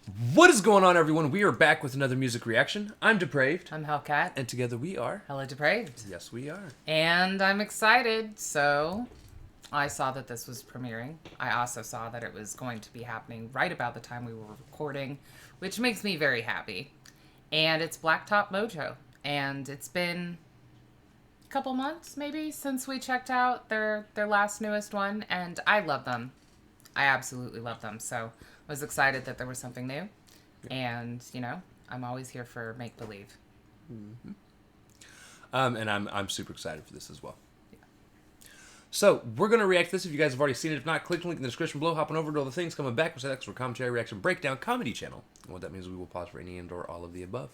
What is going on, everyone? We are back with another music reaction. I'm Depraved. I'm Hellcat. And together we are... HellaDepraved. Yes, we are. And I'm excited. So, I saw that this was premiering. I also saw that it was going to be happening right about the time we were recording, which makes me very happy. And it's Blacktop Mojo. And it's been a couple months, maybe, since we checked out their last newest one. And I love them. I absolutely love them. So, I was excited that there was something new. And, you know, I'm always here for make-believe. Mm-hmm. And I'm super excited for this as well. Yeah. So, we're going to react to this. If you guys have already seen it, if not, click the link in the description below. Hopping over to all the things coming back. We're commentary, reaction, breakdown, comedy channel. And what that means is we will pause for any and or all of the above.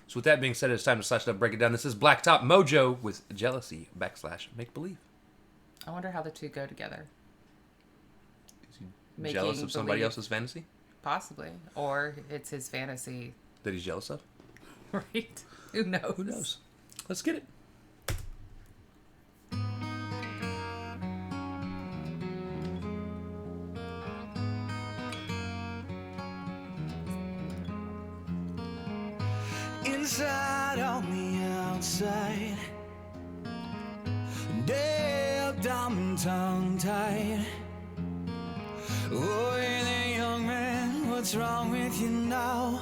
So with that being said, it's time to slash it up, break it down. This is Blacktop Mojo with Jealousy / Make-Believe. I wonder how the two go together. Is he jealous of somebody else's fantasy? Possibly. Or it's his fantasy. That he's jealous of? Right. Who knows? Who knows? Let's get it. Inside on the outside, dead, dumb and tongue-tied. Oh, hey there, young man, what's wrong with you now?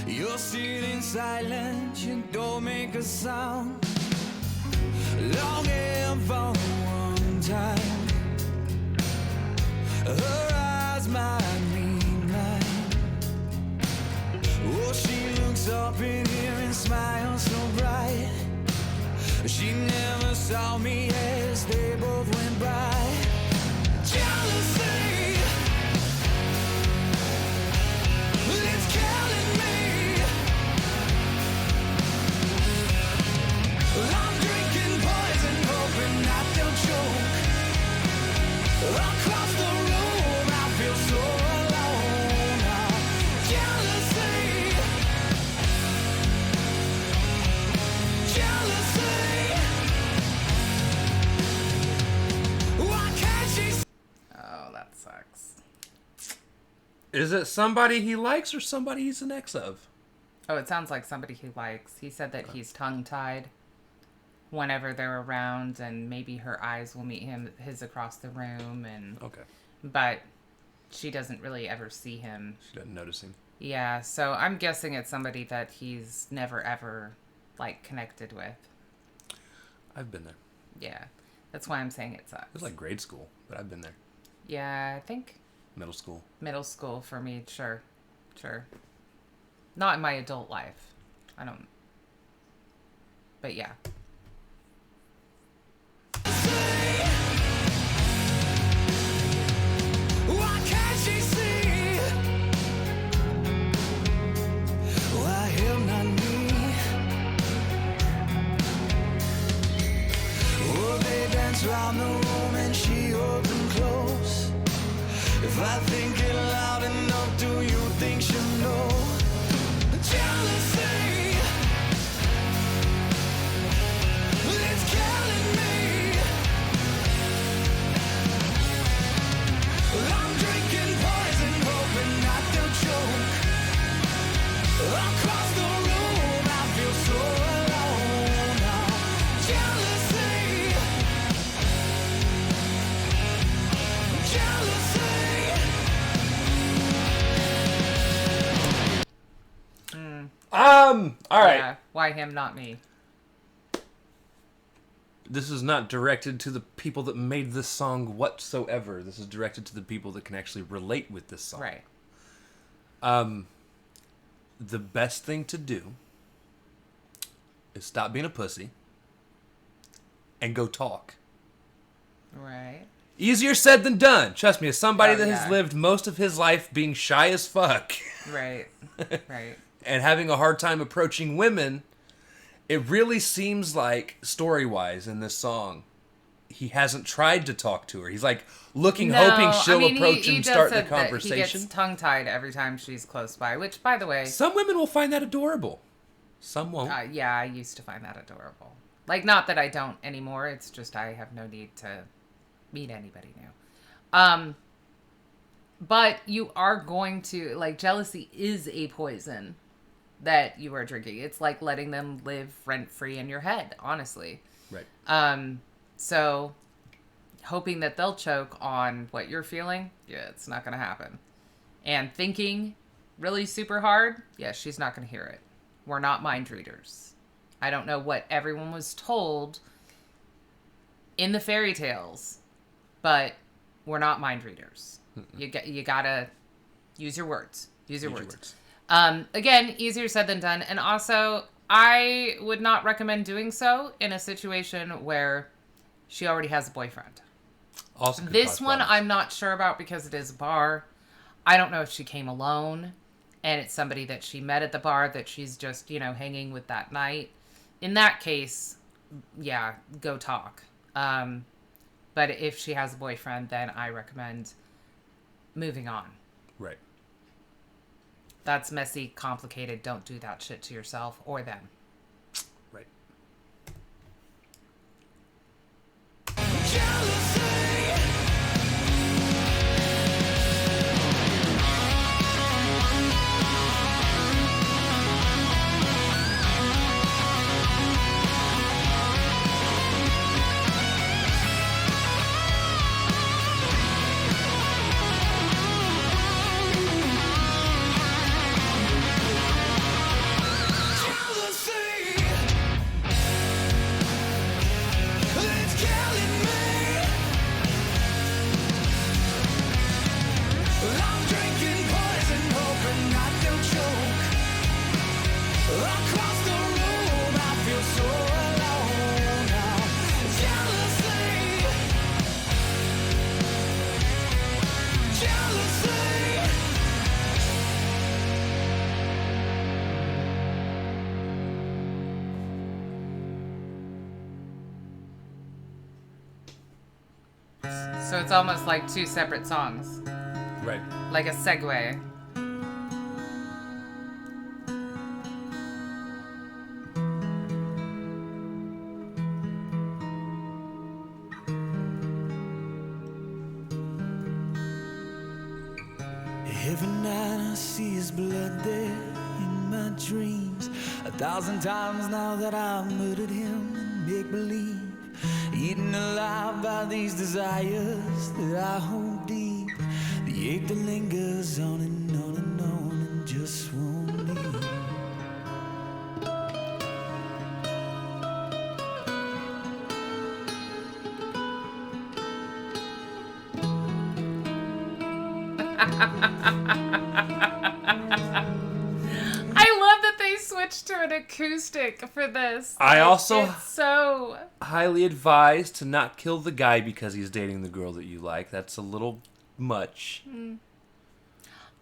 You're sitting silent, you don't make a sound. Longing for one time, her eyes might meet mine. Oh, she looks up in here and smiles so bright. She never saw me as they both went by. Jealousy, it's killing me. I'm drinking poison, hoping I don't choke. Across the room, I feel so alone now. Jealousy, jealousy. Why can't she see? Oh, that sucks. Is it somebody he likes or somebody he's an ex of? Oh, it sounds like somebody he likes. He said that he's tongue-tied whenever they're around, and maybe her eyes will meet his across the room, and Okay. but she doesn't really ever see him. She doesn't notice him. Yeah, so I'm guessing it's somebody that he's never ever like connected with. I've been there. Yeah, that's why I'm saying it sucks. It was like grade school, but I've been there. Yeah, I think Middle school. middle school for me. Sure. Not in my adult life. I don't. But yeah. Why can't she see? Why him, not me? Oh, they dance round the room and she holds them close. If I think it loud enough, do you think she'll know? Jealousy, it's killing me. I'm drinking poison, hoping not to choke. Across the room, I feel so alone now. Jealousy, jealousy. All right. Yeah. Why him, not me? This is not directed to the people that made this song whatsoever. This is directed to the people that can actually relate with this song. Right. The best thing to do is stop being a pussy and go talk. Right. Easier said than done. Trust me, as somebody Oh, that yeah. has lived most of his life being shy as fuck Right. Right. and having a hard time approaching women, it really seems like, story-wise, in this song, he hasn't tried to talk to her. He's like looking, hoping she'll approach he and does start say the that conversation. He gets tongue-tied every time she's close by, which, by the way, Some women will find that adorable. Some won't. yeah, I used to find that adorable. Like, not that I don't anymore. It's just I have no need to meet anybody new. But you are going to, like, jealousy is a poison that you are drinking. It's like letting them live rent-free in your head, honestly. Right. So hoping that they'll choke on what you're feeling, yeah, it's not going to happen. And thinking really super hard, yeah, she's not going to hear it. We're not mind readers. I don't know what everyone was told in the fairy tales, but we're not mind readers. You gotta use your words. Use your words. Again, easier said than done. And also, I would not recommend doing so in a situation where she already has a boyfriend. Also, This one I'm not sure about because it is a bar. I don't know if she came alone and it's somebody that she met at the bar that she's just, hanging with that night. In that case, yeah, go talk. But if she has a boyfriend, then I recommend moving on. Right. That's messy, complicated. Don't do that shit to yourself or them. Right. So it's almost like two separate songs. Right. Like a segue. Every night I see his blood there in my dreams. 1,000 times now that I've murdered him in make-believe. Eaten alive by these desires that I hold deep. The ache that lingers on and on and on and just won't leave. I love that they switched to an acoustic for this. I also It's so... highly advised to not kill the guy because he's dating the girl that you like. That's a little much.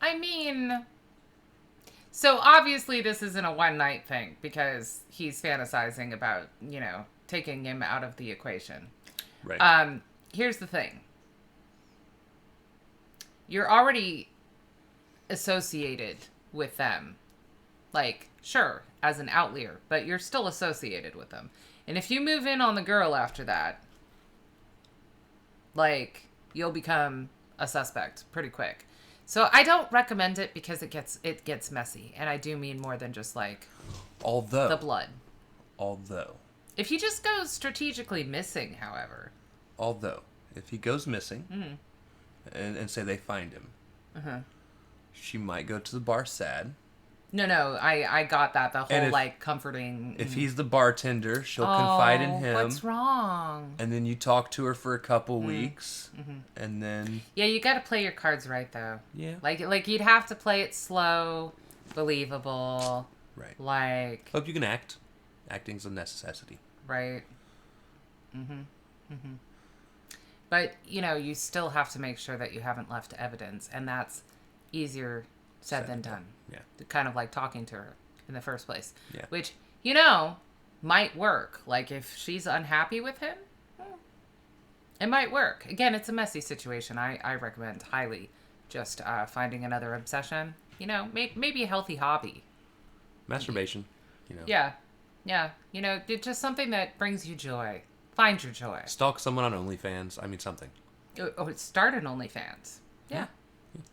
I mean... So obviously this isn't a one-night thing because he's fantasizing about, taking him out of the equation. Right. Here's the thing. You're already associated with them. Like, sure, as an outlier, but you're still associated with them. And if you move in on the girl after that, like, you'll become a suspect pretty quick. So I don't recommend it because it gets messy. And I do mean more than just, like, the blood. Although. If he just goes strategically missing, however. If he goes missing, and say they find him, she might go to the bar sad. No, I got that. The whole, comforting... If he's the bartender, she'll confide in him. What's wrong? And then you talk to her for a couple weeks, and then... Yeah, you got to play your cards right, though. Yeah. Like you'd have to play it slow, believable. Right. Like... Hope you can act. Acting's a necessity. Right. But, you still have to make sure that you haven't left evidence, and that's easier said than done. Yeah. Kind of like talking to her in the first place. Yeah. Which, might work. Like, if she's unhappy with him, it might work. Again, it's a messy situation. I recommend highly just finding another obsession. Maybe a healthy hobby. Masturbation, Yeah. It's just something that brings you joy. Find your joy. Stalk someone on OnlyFans. I mean, something. Oh, start an OnlyFans. Yeah.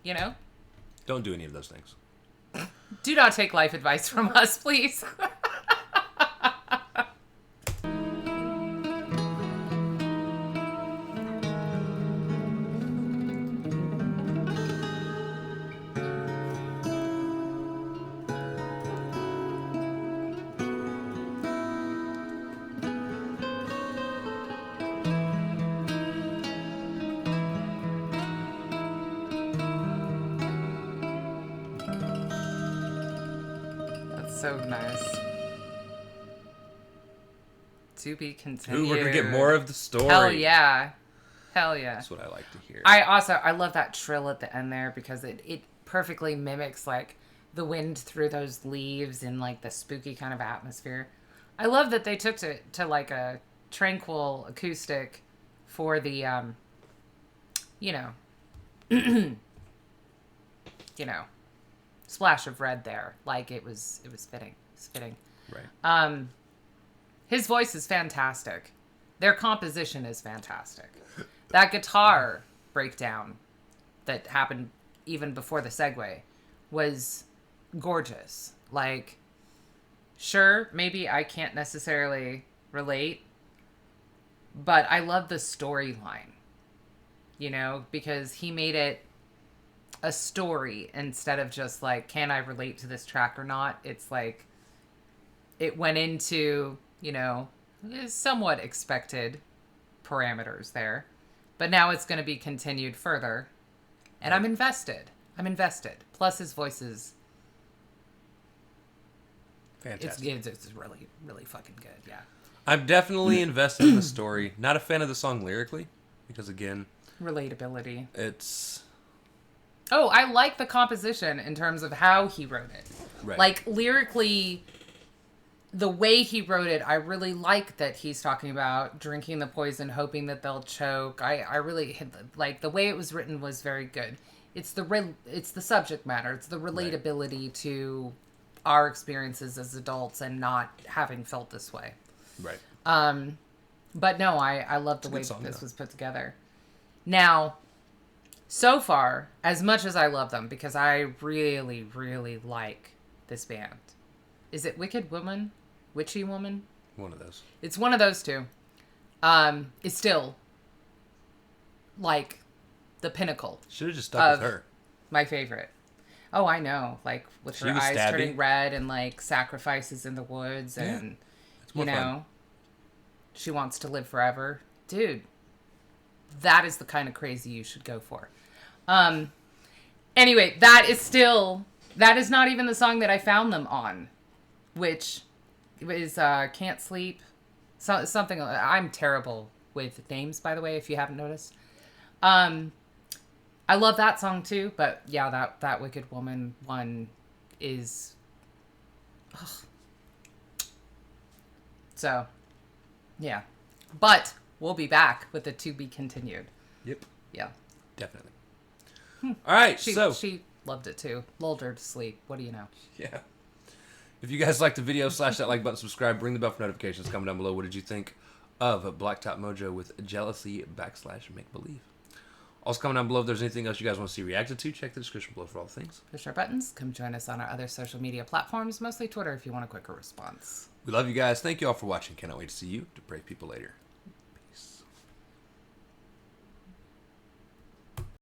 You know? Don't do any of those things. Do not take life advice from us, please. That's so nice. To be continued. Ooh, we're gonna get more of the story. Hell yeah. Hell yeah. That's what I like to hear. I love that trill at the end there because it perfectly mimics like the wind through those leaves and like the spooky kind of atmosphere. I love that they took to like a tranquil acoustic for the you know splash of red there. Like it was fitting. It's fitting. Right. His voice is fantastic. Their composition is fantastic. That guitar breakdown that happened even before the segue was gorgeous. Like, sure, maybe I can't necessarily relate, but I love the storyline, you know, because he made it a story instead of just like, can I relate to this track or not? It's like, it went into, you know, somewhat expected parameters there. But now it's going to be continued further. And I'm invested. Plus his voice is... Fantastic. It's really, really fucking good, yeah. I'm definitely invested in the story. Not a fan of the song lyrically. Because again... Relatability. It's... Oh, I like the composition in terms of how he wrote it. Right. Like, lyrically... The way he wrote it, I really like that he's talking about drinking the poison, hoping that they'll choke. I really like the way it was written was very good. It's the subject matter. It's the relatability to our experiences as adults and not having felt this way. Right. But no, I love the way song, this though. was put together. Now, so far, as much as I love them, because I really, really like this band. Is it Wicked Woman? Witchy Woman? One of those. It's one of those two. It's still like the pinnacle. Should have just stuck with her. My favorite. Oh, I know. Like with She her was eyes stabby. turning red and like sacrifices in the woods and It's more you know, fun. she wants to live forever. Dude, that is the kind of crazy you should go for. Anyway, that is not even the song that I found them on, which is Can't Sleep. Something. I'm terrible with names, by the way, if you haven't noticed. I love that song too, but yeah, that Wicked Woman one is... Ugh. So, yeah. But we'll be back with the to be continued. Yep. Yeah. Definitely. All right, She loved it too. Lulled her to sleep. What do you know? Yeah. If you guys liked the video, slash that like button, subscribe, ring the bell for notifications. Comment down below. What did you think of Blacktop Mojo with Jealousy / Make Believe? Also, comment down below if there's anything else you guys want to see reacted to. Check the description below for all the things. Push our buttons. Come join us on our other social media platforms, mostly Twitter if you want a quicker response. We love you guys. Thank you all for watching. Cannot wait to see you. Depraved people later.